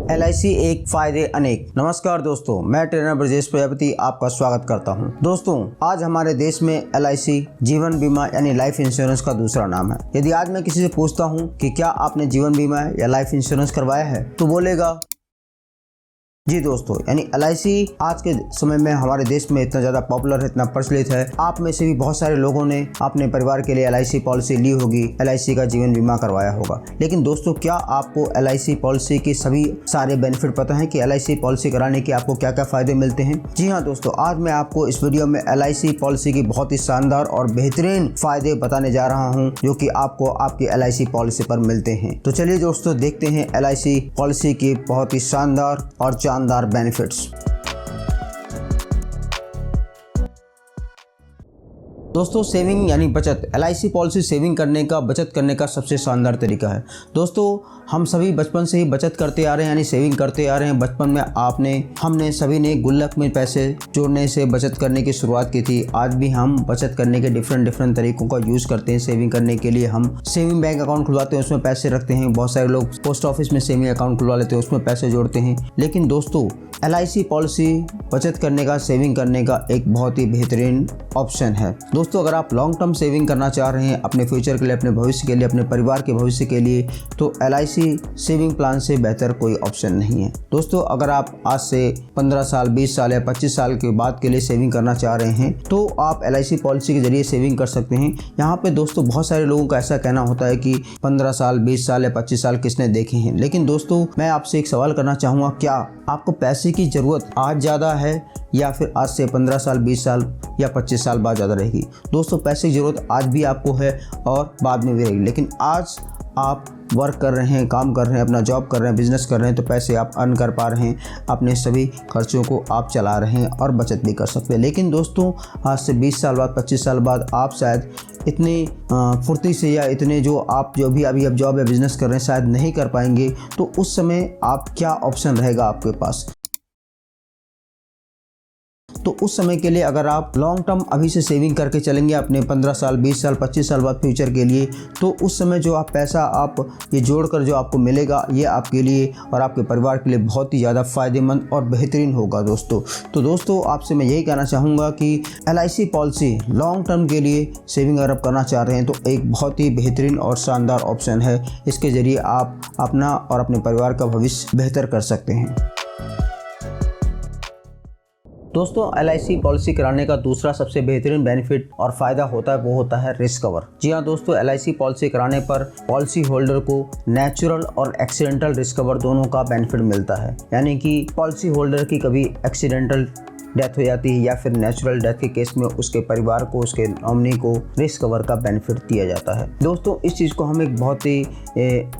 LIC एक फायदे अनेक। नमस्कार दोस्तों, मैं ट्रेनर ब्रजेश प्रजापति आपका स्वागत करता हूं। दोस्तों, आज हमारे देश में LIC जीवन बीमा यानी लाइफ इंश्योरेंस का दूसरा नाम है। यदि आज मैं किसी से पूछता हूं कि क्या आपने जीवन बीमा या लाइफ इंश्योरेंस करवाया है, तो बोलेगा जी दोस्तों, यानी LIC आज के समय में हमारे देश में इतना ज़्यादा पॉपुलर है, इतना प्रचलित है। आप में से भी बहुत सारे लोगों ने अपने परिवार के लिए LIC पॉलिसी ली होगी, LIC का जीवन बीमा करवाया होगा। लेकिन दोस्तों, क्या आपको LIC पॉलिसी के सभी सारे बेनिफिट पता है कि LIC पॉलिसी कराने के आपको क्या क्या फ़ायदे मिलते हैं? जी हाँ दोस्तों, आज मैं आपको इस वीडियो में LIC पॉलिसी की बहुत ही शानदार और बेहतरीन फ़ायदे बताने जा रहा हूँ, जो कि आपको आपकी LIC पॉलिसी पर मिलते हैं। तो चलिए दोस्तों, देखते हैं LIC पॉलिसी की बहुत ही शानदार और शानदार बेनिफिट्स। दोस्तों, सेविंग यानी बचत। LIC पॉलिसी सेविंग करने का, बचत करने का सबसे शानदार तरीका है। दोस्तों, हम सभी बचपन से ही बचत करते आ रहे हैं, यानी सेविंग करते आ रहे हैं। बचपन में हमने सभी ने गुल्लक में पैसे जोड़ने से बचत करने की शुरुआत की थी। आज भी हम बचत करने के डिफरेंट तरीकों का यूज़ करते हैं। सेविंग करने के लिए हम सेविंग बैंक अकाउंट खुलवाते हैं, उसमें पैसे रखते हैं। बहुत सारे लोग पोस्ट ऑफिस में सेविंग अकाउंट खुलवा लेते हैं, उसमें पैसे जोड़ते हैं। लेकिन दोस्तों, LIC पॉलिसी बचत करने का, सेविंग करने का एक बहुत ही बेहतरीन ऑप्शन है। दोस्तों, अगर आप लॉन्ग टर्म सेविंग करना चाह रहे हैं अपने फ्यूचर के लिए, अपने भविष्य के लिए, अपने परिवार के भविष्य के लिए, तो LIC सेविंग प्लान से बेहतर कोई ऑप्शन नहीं है। दोस्तों, अगर आप आज से 15 साल, 20 साल या 25 साल के बाद के लिए सेविंग करना चाह रहे हैं, तो आप LIC पॉलिसी के जरिए सेविंग कर सकते हैं। यहाँ पे दोस्तों, बहुत सारे लोगों का ऐसा कहना होता है कि 15 साल, 20 साल या 25 साल किसने देखे हैं। लेकिन दोस्तों, मैं आपसे एक सवाल करना चाहूँगा, क्या आपको पैसे की ज़रूरत आज ज़्यादा है या फिर आज से 15 साल, 20 साल या 25 साल बाद ज़्यादा रहेगी? दोस्तों, पैसे की ज़रूरत आज भी आपको है और बाद में भी रहेगी। लेकिन आज आप वर्क कर रहे हैं, काम कर रहे हैं, अपना जॉब कर रहे हैं, बिजनेस कर रहे हैं, तो पैसे आप अर्न कर पा रहे हैं, अपने सभी खर्चों को आप चला रहे हैं और बचत भी कर सकते हैं। लेकिन दोस्तों, आज से 20 साल बाद, 25 साल बाद आप शायद इतनी फुर्ती से या इतने जो भी अभी आप जॉब या बिजनेस कर रहे हैं शायद नहीं कर पाएंगे। तो उस समय आप क्या ऑप्शन रहेगा आपके पास? तो उस समय के लिए अगर आप लॉन्ग टर्म अभी से सेविंग करके चलेंगे अपने 15 साल, 20 साल, 25 साल बाद फ्यूचर के लिए, तो उस समय जो आप पैसा आप ये जोड़कर जो आपको मिलेगा, ये आपके लिए और आपके परिवार के लिए बहुत ही ज़्यादा फ़ायदेमंद और बेहतरीन होगा दोस्तों। तो दोस्तों, आपसे मैं यही कहना चाहूँगा कि LIC पॉलिसी लॉन्ग टर्म के लिए सेविंग अगर आप करना चाह रहे हैं, तो एक बहुत ही बेहतरीन और शानदार ऑप्शन है। इसके ज़रिए आप अपना और अपने परिवार का भविष्य बेहतर कर सकते हैं। दोस्तों, LIC पॉलिसी कराने का दूसरा सबसे बेहतरीन बेनिफिट और फ़ायदा होता है, वो होता है रिस्क कवर। जी हाँ दोस्तों, LIC पॉलिसी कराने पर पॉलिसी होल्डर को नेचुरल और एक्सीडेंटल रिस्क कवर दोनों का बेनिफिट मिलता है। यानी कि पॉलिसी होल्डर की कभी एक्सीडेंटल डेथ हो जाती है या फिर नेचुरल डेथ के केस में उसके परिवार को, उसके नॉमिनी को रिस्क कवर का बेनिफिट दिया जाता है। दोस्तों, इस चीज़ को हम एक बहुत ही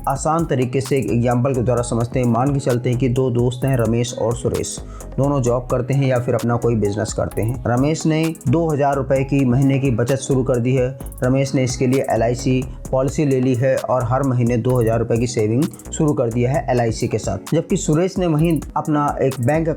आसान तरीके से एक एग्जाम्पल के द्वारा समझते हैं। मान के चलते हैं कि दो दोस्त हैं, रमेश और सुरेश। दोनों जॉब करते हैं या फिर अपना कोई बिजनेस करते हैं। रमेश ने 2000 रुपये की महीने की बचत शुरू कर दी है। रमेश ने इसके लिए LIC पॉलिसी ले ली है और हर महीने 2000 रुपये की सेविंग शुरू कर दिया है LIC के साथ। जबकि सुरेश ने वहीं अपना एक बैंक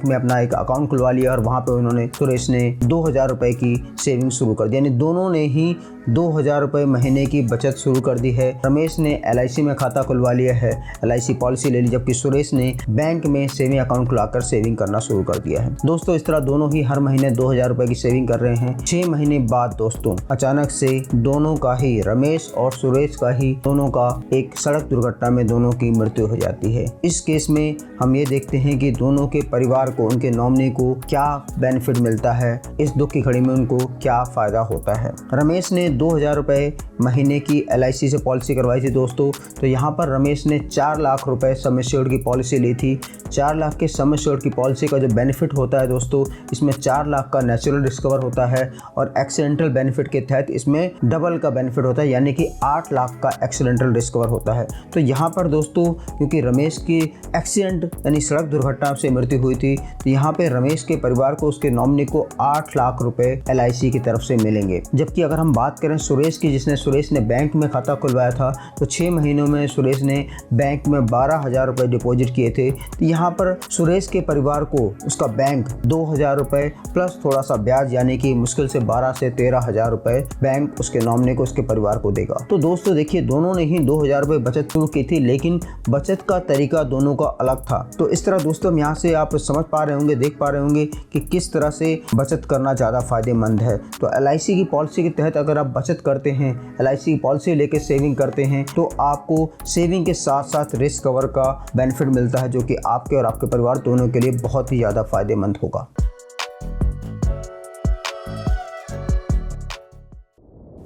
में अपना एक अकाउंट खुलवा लिया और वहाँ पे सुरेश ने 2000 रुपये की सेविंग शुरू कर दी। यानी दोनों ने ही 2000 रुपये महीने की बचत शुरू कर दी है। रमेश ने LIC में खाता खुलवा लिया है, LIC पॉलिसी ले ली, जबकि सुरेश ने बैंक में सेविंग अकाउंट खुलाकर सेविंग करना शुरू कर दिया है। दोस्तों, इस तरह दोनों ही हर महीने 2000 रुपये की सेविंग कर रहे हैं। 6 महीने बाद दोस्तों, अचानक से दोनों का ही, रमेश और सुरेश का ही, दोनों का एक सड़क दुर्घटना में दोनों की मृत्यु हो जाती है। इस केस में हम ये देखते हैं कि दोनों के परिवार को, उनके नॉमिनी को क्या बेनिफिट मिलता है, इस दुख की घड़ी में उनको क्या फ़ायदा होता है। रमेश ने 2000 रुपये महीने की LIC से पॉलिसी करवाई थी दोस्तों। तो यहाँ पर रमेश ने 4 लाख रुपए सम एश्योर्ड की पॉलिसी ली थी। 4 लाख के सम एश्योर्ड की पॉलिसी का जो बेनिफिट होता है दोस्तों, इसमें 4 लाख का नेचुरल रिस्क कवर होता है और एक्सीडेंटल बेनिफिट के तहत इसमें डबल का बेनिफिट होता है, यानी कि 8 लाख का एक्सीडेंटल रिस्क कवर होता है। तो यहाँ पर दोस्तों, क्योंकि रमेश की एक्सीडेंट यानी सड़क दुर्घटना से मृत्यु हुई थी, तो यहाँ पे रमेश के परिवार को, उसके नॉमिनी को 8 लाख रुपए LIC की तरफ से मिलेंगे। जबकि अगर हम बात करें सुरेश की, जिसने सुरेश ने बैंक में खाता खुलवाया था तो 6 महीनों में सुरेश ने बैंक में 12,000 रुपये डिपॉजिट किए थे। तो यहाँ पर सुरेश के परिवार को उसका बैंक 2,000 रुपये प्लस थोड़ा सा ब्याज यानी कि मुश्किल से 12 से 13,000 रुपये बैंक उसके नॉमिनी को उसके परिवार को देगा। तो दोस्तों देखिए, दोनों ने ही 2,000 रुपये बचत शुरू की थी, लेकिन बचत का तरीका दोनों का अलग था। तो इस तरह दोस्तों यहाँ से आप समझ पा रहे होंगे, देख पा रहे होंगे कि किस तरह से बचत करना ज़्यादा फायदेमंद है। तो LIC की पॉलिसी के तहत अगर आप बचत करते हैं, LIC की पॉलिसी लेकर सेविंग करते हैं, तो आपको सेविंग के साथ साथ रिस्क कवर का बेनिफिट मिलता है, जो कि आपके और आपके परिवार दोनों के लिए बहुत ही ज़्यादा फायदेमंद होगा।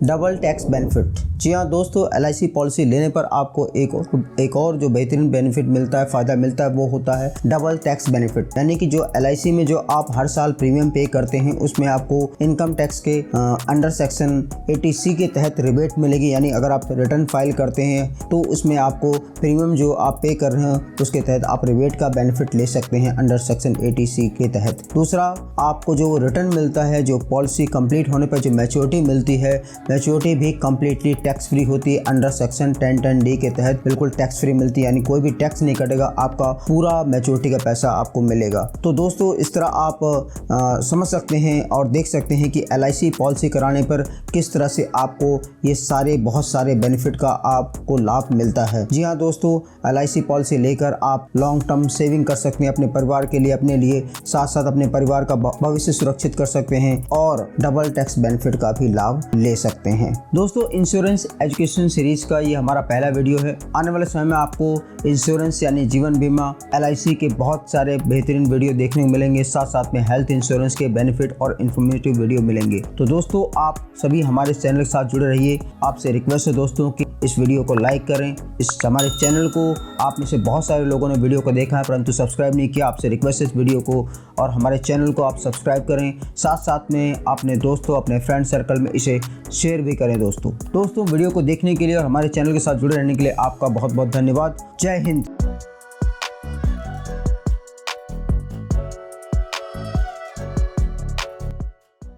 Double tax benefit. जी हाँ दोस्तों, LIC पॉलिसी लेने पर आपको एक और जो बेहतरीन बेनिफिट मिलता है, फ़ायदा मिलता है, वो होता है डबल टैक्स बेनिफिट। यानी कि जो LIC में जो आप हर साल प्रीमियम पे करते हैं उसमें आपको इनकम टैक्स के अंडर सेक्शन 80C के तहत रिबेट मिलेगी। यानी अगर आप रिटर्न फाइल करते हैं तो उसमें आपको प्रीमियम जो आप पे कर रहे हैं उसके तहत आप रिबेट का बेनिफिट ले सकते हैं अंडर सेक्शन 80C के तहत। दूसरा, आपको जो रिटर्न मिलता है, जो पॉलिसी कंप्लीट होने पर जो मैच्योरिटी मिलती है, मैच्योरिटी भी कम्प्लीटली टैक्स फ्री होती है। अंडर सेक्शन 1010D के तहत बिल्कुल टैक्स फ्री मिलती है, यानी कोई भी टैक्स नहीं कटेगा, आपका पूरा मैच्योरिटी का पैसा आपको मिलेगा। तो दोस्तों इस तरह आप समझ सकते हैं और देख सकते हैं कि LIC पॉलिसी कराने पर किस तरह से आपको ये बहुत सारे बेनिफिट का आपको लाभ मिलता है। जी हाँ दोस्तों, LIC पॉलिसी लेकर आप लॉन्ग टर्म सेविंग कर सकते हैं अपने परिवार के लिए, अपने लिए, साथ साथ अपने परिवार का भविष्य सुरक्षित कर सकते हैं और डबल टैक्स बेनिफिट का भी लाभ ले सकते हैं। दोस्तों, इंश्योरेंस एजुकेशन सीरीज का ये हमारा पहला वीडियो है। आने वाले समय में आपको इंश्योरेंस यानी जीवन बीमा LIC के बहुत सारे बेहतरीन वीडियो देखने को मिलेंगे, साथ साथ में हेल्थ इंश्योरेंस के बेनिफिट और इन्फॉर्मेटिव वीडियो मिलेंगे। तो दोस्तों आप सभी हमारे चैनल के साथ जुड़े रहिए। आपसे रिक्वेस्ट है दोस्तों कि इस वीडियो को लाइक करें। हमारे चैनल को आप में से बहुत सारे लोगों ने वीडियो को देखा है परंतु सब्सक्राइब नहीं किया। आपसे रिक्वेस्ट है इस वीडियो को और हमारे चैनल को आप सब्सक्राइब करें, साथ साथ में अपने दोस्तों, अपने फ्रेंड सर्कल में इसे शेयर भी करें। दोस्तों वीडियो को देखने के लिए और हमारे चैनल के साथ जुड़े रहने के लिए आपका बहुत बहुत धन्यवाद। जय हिंद।